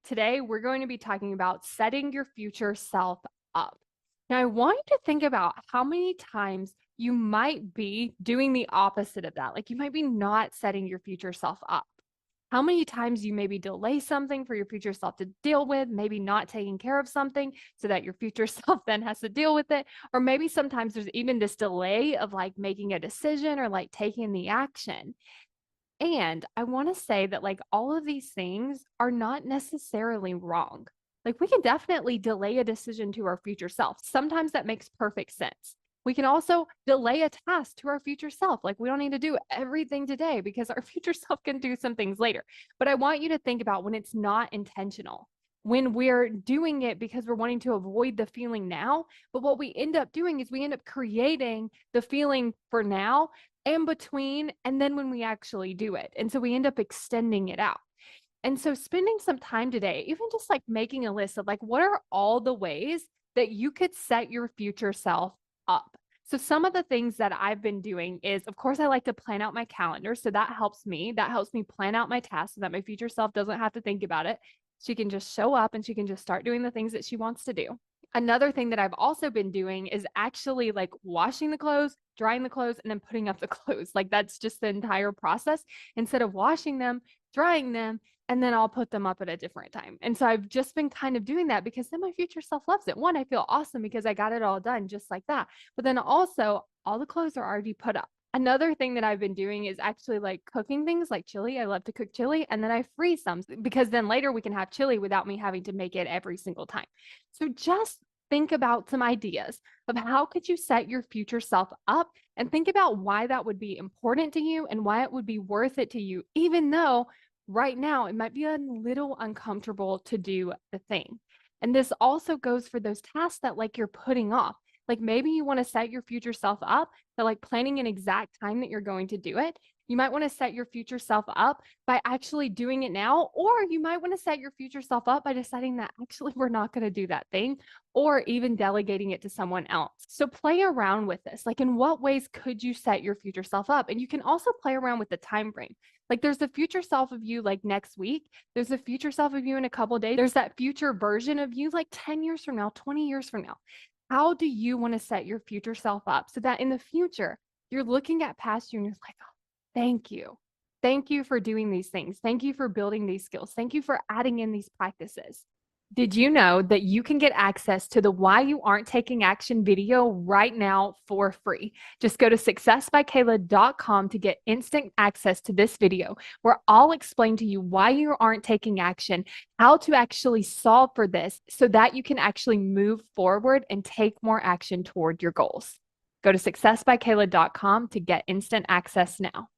Today, we're going to be talking about setting your future self up. Now, I want you to think about how many times you might be doing the opposite of that. Like you might be not setting your future self up. How many times you maybe delay something for your future self to deal with, maybe not taking care of something so that your future self then has to deal with it. Or maybe sometimes there's even this delay of like making a decision or like taking the action. And I want to say that like all of these things are not necessarily wrong. Like we can definitely delay a decision to our future self. Sometimes that makes perfect sense. We can also delay a task to our future self. Like we don't need to do everything today because our future self can do some things later. But I want you to think about when it's not intentional, when we're doing it because we're wanting to avoid the feeling now. But what we end up doing is we end up creating the feeling for now and between, and then when we actually do it. And so we end up extending it out. And so spending some time today, even just like making a list of like, what are all the ways that you could set your future self up? So some of the things that I've been doing is, of course, I like to plan out my calendar. So that helps me. That helps me plan out my tasks so that my future self doesn't have to think about it. She can just show up and she can just start doing the things that she wants to do. Another thing that I've also been doing is actually like washing the clothes, drying the clothes, and then putting up the clothes. Like that's just the entire process instead of washing them, drying them, and then I'll put them up at a different time. And so I've just been kind of doing that because then my future self loves it. One, I feel awesome because I got it all done just like that. But then also, all the clothes are already put up. Another thing that I've been doing is actually like cooking things like chili. I love to cook chili and then I freeze some because then later we can have chili without me having to make it every single time. So just think about some ideas of how could you set your future self up and think about why that would be important to you and why it would be worth it to you, even though right now it might be a little uncomfortable to do the thing. And this also goes for those tasks that like you're putting off. Like maybe you want to set your future self up by like planning an exact time that you're going to do it. You might want to set your future self up by actually doing it now, or you might want to set your future self up by deciding that actually we're not going to do that thing, or even delegating it to someone else. So play around with this. Like in what ways could you set your future self up? And you can also play around with the time frame. Like there's the future self of you like next week. There's the future self of you in a couple of days. There's that future version of you like 10 years from now, 20 years from now. How do you want to set your future self up so that in the future, you're looking at past you and you're like, oh, thank you. Thank you for doing these things. Thank you for building these skills. Thank you for adding in these practices. Did you know that you can get access to the Why You Aren't Taking Action video right now for free? Just go to successbykayla.com to get instant access to this video where I'll explain to you why you aren't taking action, how to actually solve for this so that you can actually move forward and take more action toward your goals. Go to successbykayla.com to get instant access now.